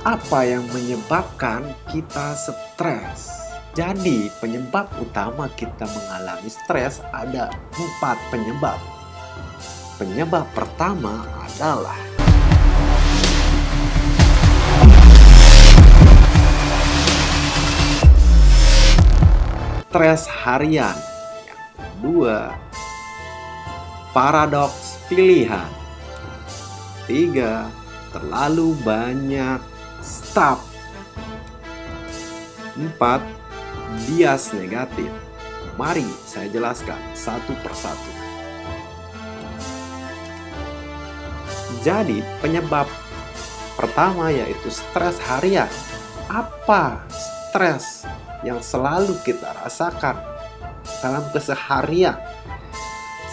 Apa yang menyebabkan kita stres? Jadi, penyebab utama kita mengalami stres ada 4 penyebab. Penyebab pertama adalah stres harian. Yang kedua, paradoks pilihan. 3, terlalu banyak staf. 4, bias negatif. Mari saya jelaskan satu persatu. Jadi, penyebab pertama yaitu stres harian. Apa stres yang selalu kita rasakan dalam keseharian?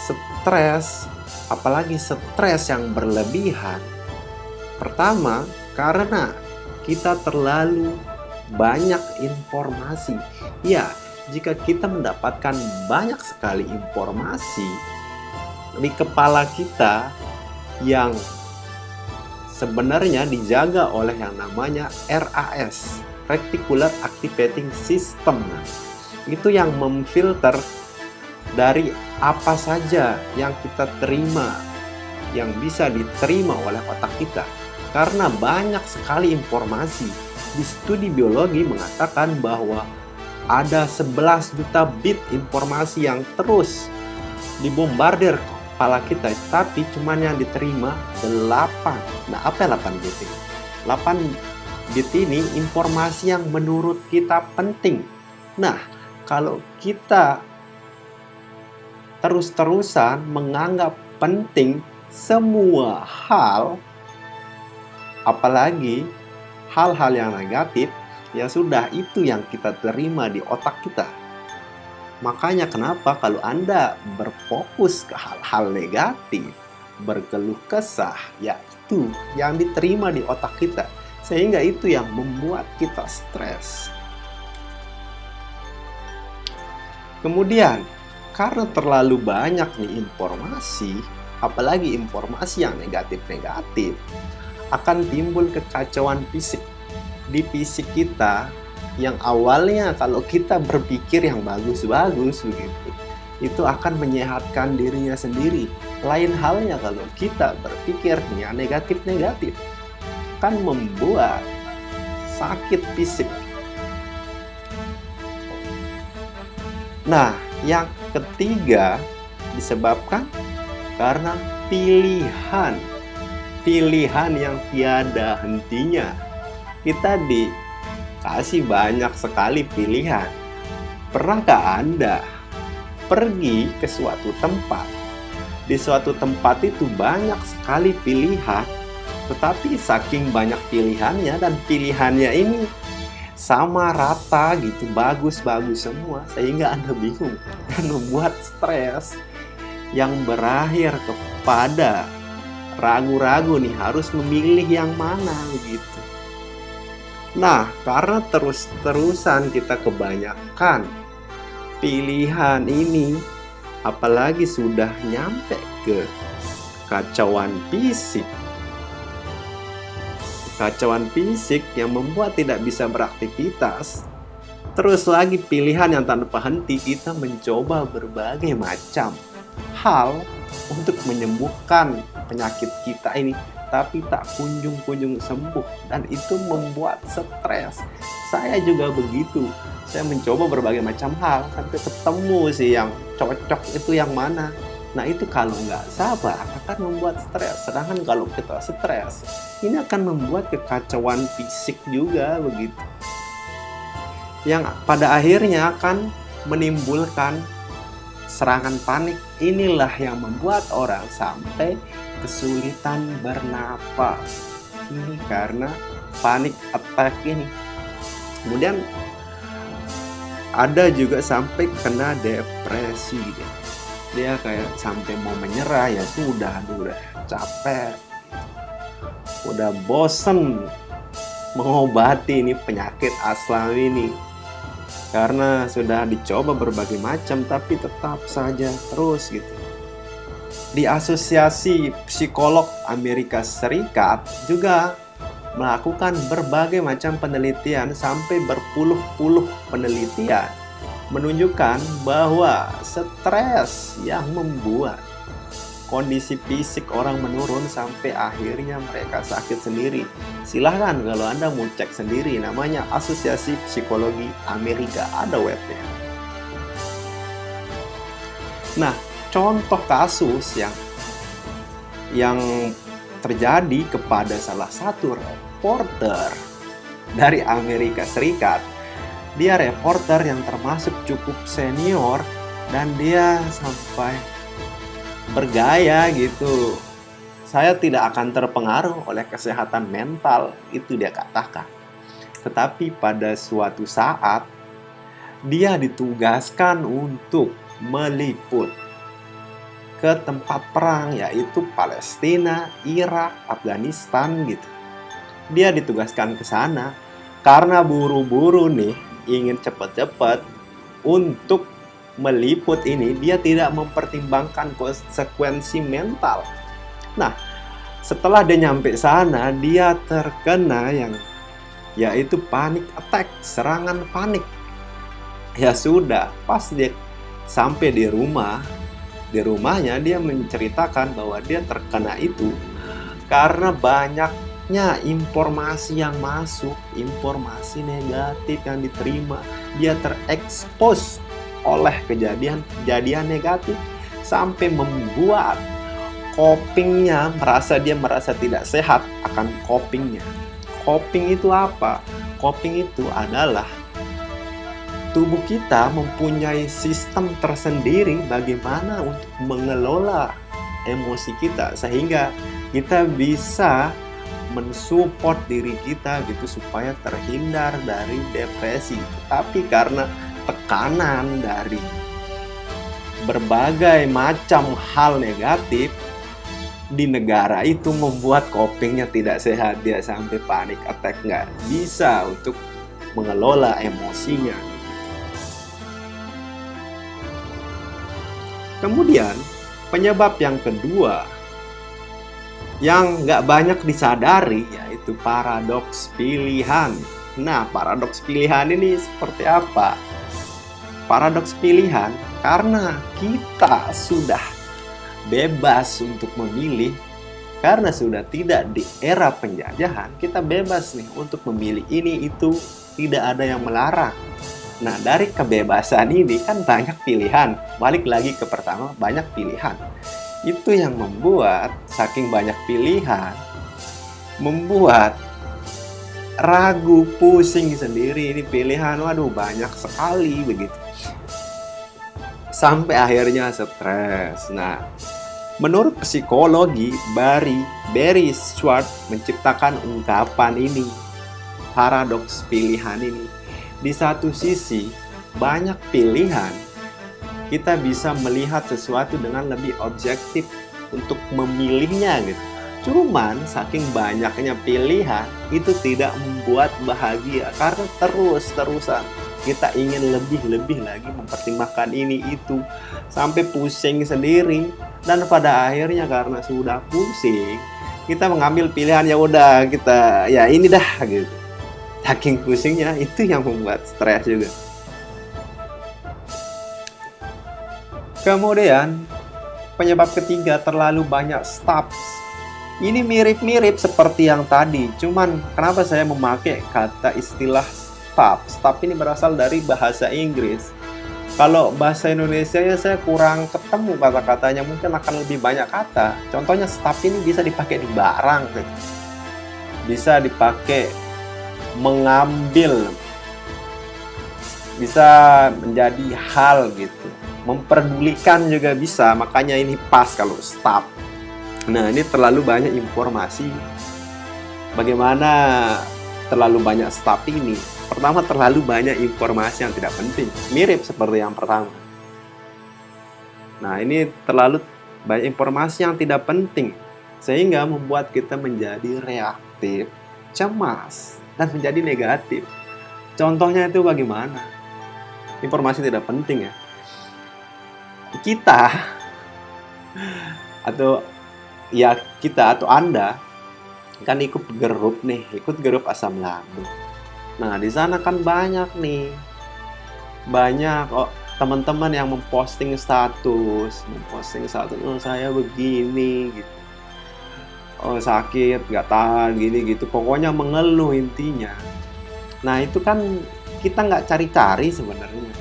Stres, apalagi stres yang berlebihan. Pertama, karena kita terlalu banyak informasi. Ya, jika kita mendapatkan banyak sekali informasi di kepala kita yang sebenarnya dijaga oleh yang namanya RAS, Reticular Activating System. Itu yang memfilter dari apa saja yang kita terima, yang bisa diterima oleh otak kita. Karena banyak sekali informasi. Di studi biologi mengatakan bahwa ada 11 juta bit informasi yang terus dibombardir kepala kita, tapi cuman yang diterima 8. Nah, apa 8 bit ini? 8 bit ini informasi yang menurut kita penting. Nah, kalau kita terus-terusan menganggap penting semua hal, apalagi hal-hal yang negatif, ya sudah, itu yang kita terima di otak kita. Makanya kenapa kalau Anda berfokus ke hal-hal negatif, berkeluh kesah, ya itu yang diterima di otak kita. Sehingga itu yang membuat kita stres. Kemudian, karena terlalu banyak nih informasi, apalagi informasi yang negatif-negatif, akan timbul kekacauan fisik. Di fisik kita, yang awalnya kalau kita berpikir yang bagus-bagus begitu, itu akan menyehatkan dirinya sendiri. Lain halnya kalau kita berpikirnya negatif-negatif, akan membuat sakit fisik. Nah, yang ketiga disebabkan karena pilihan yang tiada hentinya. Kita dikasih banyak sekali pilihan. Pernahkah Anda pergi ke suatu tempat? Di suatu tempat itu banyak sekali pilihan, tetapi saking banyak pilihannya dan pilihannya ini sama rata gitu, bagus-bagus semua, sehingga Anda bingung dan membuat stres yang berakhir kepada ragu-ragu nih harus memilih yang mana begitu. Nah, karena terus-terusan kita kebanyakan pilihan ini, apalagi sudah nyampe ke kekacauan fisik. Kekacauan fisik yang membuat tidak bisa beraktivitas. Terus lagi pilihan yang tanpa henti, kita mencoba berbagai macam hal untuk menyembuhkan penyakit kita ini, tapi tak kunjung-kunjung sembuh, dan itu membuat stres. Saya juga begitu. Saya mencoba berbagai macam hal sampai ketemu sih yang cocok itu yang mana. Nah, itu kalau nggak sabar akan membuat stres. Sedangkan kalau kita stres, ini akan membuat kekacauan fisik juga begitu, yang pada akhirnya akan menimbulkan serangan panik. Inilah yang membuat orang sampai kesulitan bernapas. Ini karena panic attack ini. Kemudian ada juga sampai kena depresi. Dia kayak sampai mau menyerah, ya sudah, udah capek, udah bosen mengobati ini penyakit asal ini. Karena sudah dicoba berbagai macam, tapi tetap saja terus gitu. Di Asosiasi Psikolog Amerika Serikat juga melakukan berbagai macam penelitian sampai berpuluh-puluh penelitian menunjukkan bahwa stres yang membuat kondisi fisik orang menurun sampai akhirnya mereka sakit sendiri. Silahkan kalau Anda mau cek sendiri, namanya Asosiasi Psikologi Amerika, ada webnya. Nah, contoh kasus yang terjadi kepada salah satu reporter dari Amerika Serikat. Dia reporter yang termasuk cukup senior dan dia sampai bergaya gitu. Saya tidak akan terpengaruh oleh kesehatan mental, itu dia katakan. Tetapi pada suatu saat dia ditugaskan untuk meliput ke tempat perang, yaitu Palestina, Irak, Afghanistan gitu. Dia ditugaskan ke sana karena buru-buru nih, ingin cepat-cepat untuk meliput ini. Dia tidak mempertimbangkan konsekuensi mental. Nah, setelah dia nyampe sana, dia terkena yaitu panic attack, serangan panik. Ya sudah, pas dia sampai di rumahnya dia menceritakan bahwa dia terkena itu karena banyaknya informasi yang masuk, informasi negatif yang diterima. Dia terekspos oleh kejadian negatif sampai membuat copingnya, dia merasa tidak sehat akan copingnya. Coping itu apa? Coping itu adalah tubuh kita mempunyai sistem tersendiri bagaimana untuk mengelola emosi kita, sehingga kita bisa mensupport diri kita gitu supaya terhindar dari depresi. Tapi karena tekanan dari berbagai macam hal negatif di negara itu membuat copingnya tidak sehat. Dia sampai panic attack, nggak bisa untuk mengelola emosinya. Kemudian penyebab yang kedua yang nggak banyak disadari yaitu paradoks pilihan. Nah, paradoks pilihan ini seperti apa? Paradoks pilihan karena kita sudah bebas untuk memilih, karena sudah tidak di era penjajahan, kita bebas nih untuk memilih ini itu, tidak ada yang melarang. Nah, dari kebebasan ini kan banyak pilihan. Balik lagi ke pertama, banyak pilihan. Itu yang membuat saking banyak pilihan, membuat ragu, pusing sendiri. Ini pilihan, waduh banyak sekali begitu. Sampai akhirnya stres. Nah, menurut psikologi, Barry Schwartz menciptakan ungkapan ini, paradoks pilihan ini. Di satu sisi, banyak pilihan, kita bisa melihat sesuatu dengan lebih objektif untuk memilihnya gitu. Cuman saking banyaknya pilihan itu tidak membuat bahagia karena terus-terusan kita ingin lebih lagi mempertimbangkan ini itu sampai pusing sendiri, dan pada akhirnya karena sudah pusing kita mengambil pilihan ya udah kita ya ini dah gitu. Saking pusingnya itu yang membuat stres juga. Kemudian penyebab ketiga, terlalu banyak stops. Ini mirip-mirip seperti yang tadi, cuman kenapa saya memakai kata istilah stop? Stop ini berasal dari bahasa Inggris. Kalau bahasa Indonesia ya saya kurang ketemu kata-katanya, mungkin akan lebih banyak kata. Contohnya stop ini bisa dipakai di barang, bisa dipakai mengambil, bisa menjadi hal gitu, memperdulikan juga bisa. Makanya ini pas kalau stop. Nah, ini terlalu banyak informasi. Bagaimana terlalu banyak stop ini? Pertama, terlalu banyak informasi yang tidak penting, mirip seperti yang pertama. Nah, ini terlalu banyak informasi yang tidak penting sehingga membuat kita menjadi reaktif, cemas, dan menjadi negatif. Contohnya itu bagaimana? Informasi tidak penting ya. Kita atau Anda kan ikut grup nih, ikut grup asam lambung. Nah, di sana kan banyak nih, banyak teman-teman yang memposting status, oh saya begini gitu, oh sakit, nggak tahan, gini gitu, pokoknya mengeluh intinya. Nah itu kan kita nggak cari-cari sebenarnya,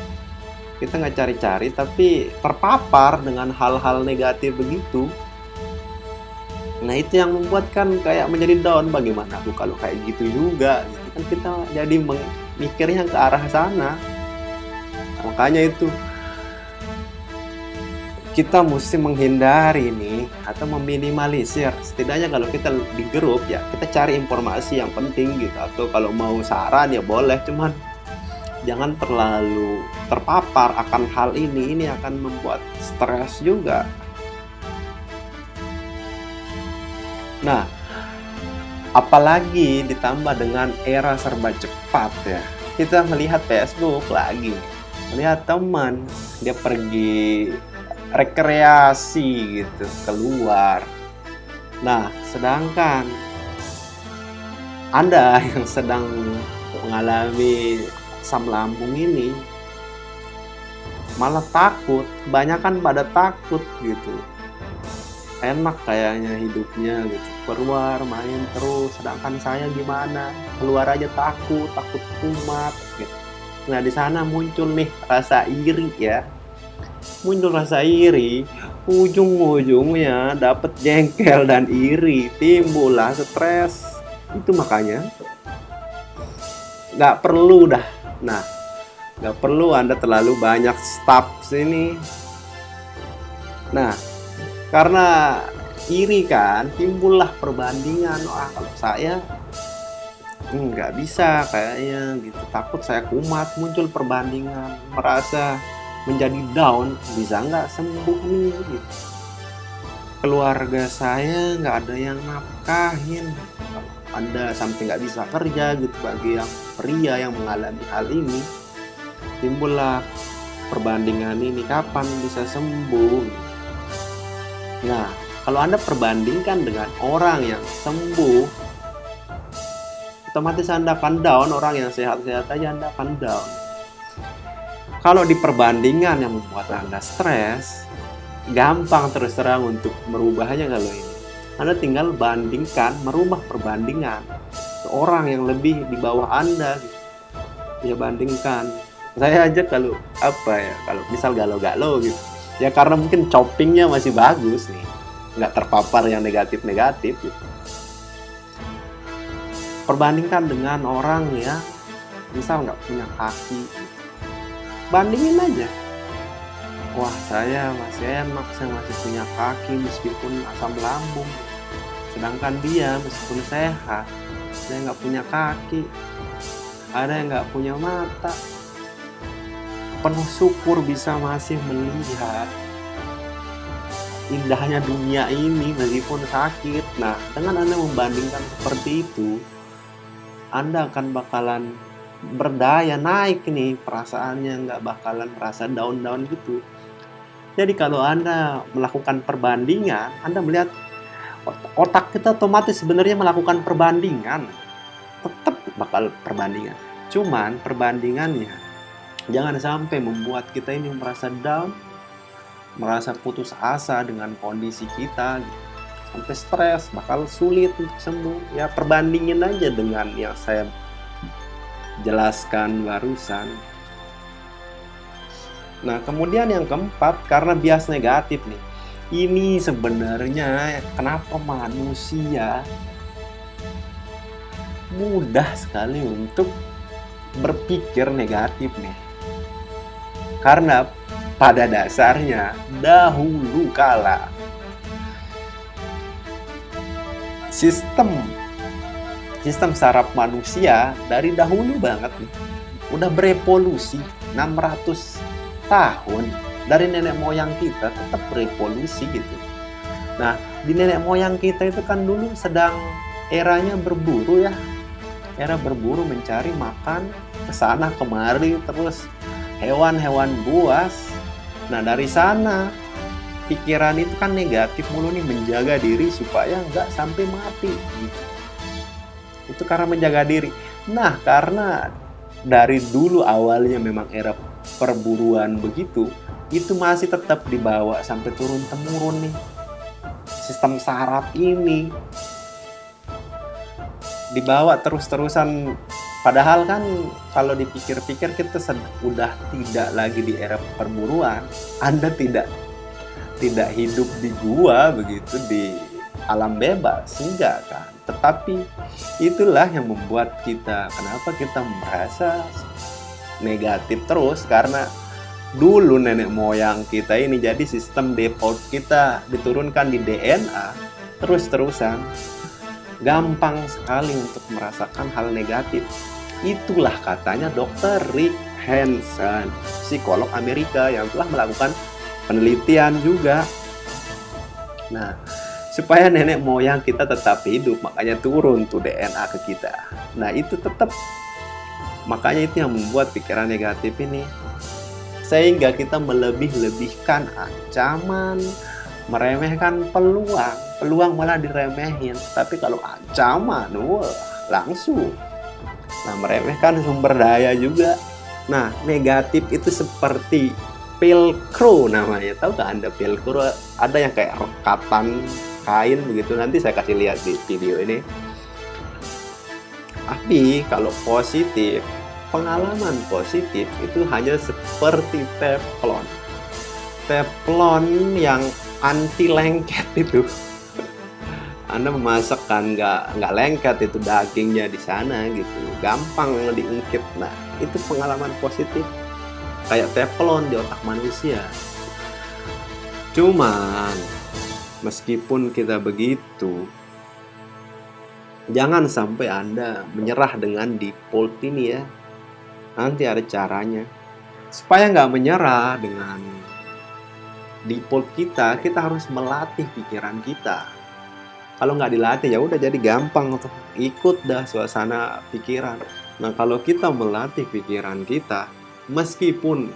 kita nggak cari-cari tapi terpapar dengan hal-hal negatif begitu. Nah itu yang membuat kan kayak menjadi down, bagaimana aku kalau kayak gitu juga gitu kan, kita jadi mikirnya ke arah sana. Makanya itu kita mesti menghindari nih atau meminimalisir. Setidaknya kalau kita di grup ya kita cari informasi yang penting gitu, atau kalau mau saran ya boleh, cuman jangan terlalu terpapar akan hal ini. Ini akan membuat stres juga. Nah, apalagi ditambah dengan era serba cepat ya. Kita melihat Facebook lagi, melihat teman dia pergi rekreasi gitu, keluar. Nah, sedangkan Anda yang sedang mengalami asam lambung ini malah takut, kebanyakan pada takut gitu. Enak kayaknya hidupnya gitu, keluar main terus, sedangkan saya gimana? Keluar aja takut kumat gitu. Nah, di sana muncul nih rasa iri ya. Muncul rasa iri, ujung-ujungnya dapet jengkel dan iri, timbullah stres. Itu makanya nggak perlu dah. Nah, nggak perlu Anda terlalu banyak staf sini. Nah, karena iri kan, timbullah perbandingan. Wah, kalau saya nggak bisa kayaknya gitu, takut saya kumat, muncul perbandingan, merasa menjadi down, bisa nggak sembuh nih gitu. Keluarga saya nggak ada yang nafkahin, Anda sampai nggak bisa kerja gitu. Bagi yang pria yang mengalami hal ini, timbullah perbandingan ini, kapan bisa sembuh. Nah, kalau Anda perbandingkan dengan orang yang sembuh, otomatis Anda akan down. Orang yang sehat-sehat aja Anda akan down. Kalau di perbandingan yang membuat Anda stres, gampang terus terang untuk merubahnya. Kalau ini Anda tinggal bandingkan, merubah perbandingan ke orang yang lebih di bawah Anda. Ya bandingkan. Saya aja kalau kalau misal galau-galau gitu, ya karena mungkin choppingnya masih bagus nih, nggak terpapar yang negatif-negatif gitu. Perbandingkan dengan orang yang misal nggak punya kaki, bandingin aja. Wah, saya masih enak, saya masih punya kaki meskipun asam lambung. Sedangkan dia meskipun sehat, saya nggak punya kaki, ada yang nggak punya mata. Penuh syukur bisa masih melihat indahnya dunia ini meskipun sakit. Nah, dengan Anda membandingkan seperti itu, Anda akan bakalan berdaya, naik nih perasaannya, nggak bakalan merasa down-down gitu. Jadi kalau Anda melakukan perbandingan, Anda melihat otak kita otomatis sebenarnya melakukan perbandingan, tetap bakal perbandingan. Cuman perbandingannya jangan sampai membuat kita ini merasa down, merasa putus asa dengan kondisi kita, sampai stres, bakal sulit untuk sembuh. Ya perbandingin aja dengan yang saya jelaskan barusan. Nah, kemudian yang keempat, karena bias negatif nih. Ini sebenarnya kenapa manusia mudah sekali untuk berpikir negatif nih. Karena pada dasarnya dahulu kala sistem saraf manusia dari dahulu banget nih, udah berevolusi 600 tahun dari nenek moyang kita, tetap berevolusi gitu. Nah, di nenek moyang kita itu kan dulu sedang eranya berburu ya, era berburu, mencari makan kesana kemari, terus hewan-hewan buas. Nah, dari sana pikiran itu kan negatif mulu nih, menjaga diri supaya nggak sampai mati gitu. Itu karena menjaga diri. Nah, karena dari dulu awalnya memang era perburuan begitu, itu masih tetap dibawa sampai turun-temurun nih. Sistem saraf ini dibawa terus-terusan. Padahal kan kalau dipikir-pikir kita udah tidak lagi di era perburuan. Anda tidak hidup di gua begitu, di alam bebas, enggak kan. Tetapi itulah yang membuat kenapa kita merasa negatif terus, karena dulu nenek moyang kita ini jadi sistem default kita diturunkan di DNA terus-terusan. Gampang sekali untuk merasakan hal negatif. Itulah katanya Dr. Rick Hanson, psikolog Amerika yang telah melakukan penelitian juga. Nah, supaya nenek moyang kita tetap hidup, makanya turun tuh DNA ke kita. Nah, itu tetap, makanya itu yang membuat pikiran negatif ini. Sehingga kita melebih-lebihkan ancaman, meremehkan peluang malah diremehin. Tapi kalau ancaman, wah, langsung. Nah, meremehkan sumber daya juga. Nah, negatif itu seperti velcro namanya. Tahu gak Anda velcro? Ada yang kayak rekatan kain begitu. Nanti saya kasih lihat di video ini. Tapi kalau positif, pengalaman positif itu hanya seperti teflon. Teflon yang anti lengket itu. Anda memasak kan nggak lengket itu dagingnya di sana gitu, gampang diungkit. Nah, itu pengalaman positif kayak teflon di otak manusia. Cuman meskipun kita begitu, jangan sampai Anda menyerah dengan default ini ya. Nanti ada caranya supaya nggak menyerah dengan default kita harus melatih pikiran kita. Kalau nggak dilatih ya udah jadi gampang untuk ikut dah suasana pikiran. Nah, kalau kita melatih pikiran kita, meskipun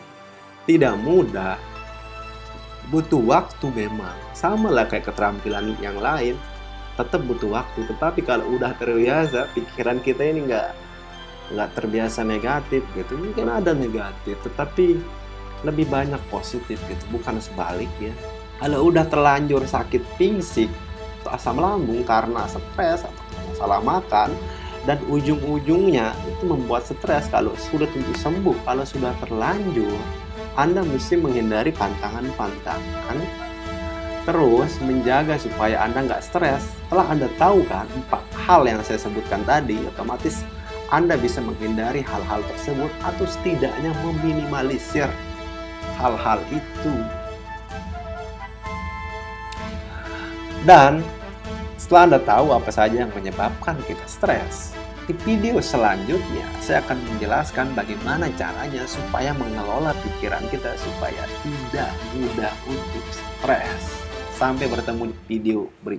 tidak mudah, butuh waktu memang. Sama lah kayak keterampilan yang lain, tetap butuh waktu. Tetapi kalau udah terbiasa, pikiran kita ini nggak terbiasa negatif gitu. Mungkin ada negatif, tetapi lebih banyak positif gitu, bukan sebaliknya. Kalau udah terlanjur sakit fisik, asam lambung karena stres atau masalah makan, dan ujung-ujungnya itu membuat stres kalau sudah tentu sembuh. Kalau sudah terlanjur, Anda mesti menghindari pantangan-pantangan, terus menjaga supaya Anda nggak stres. Setelah Anda tahu kan 4 hal yang saya sebutkan tadi, otomatis Anda bisa menghindari hal-hal tersebut atau setidaknya meminimalisir hal-hal itu. Dan setelah Anda tahu apa saja yang menyebabkan kita stres, di video selanjutnya saya akan menjelaskan bagaimana caranya supaya mengelola pikiran kita supaya tidak mudah untuk stres. Sampai bertemu di video berikutnya.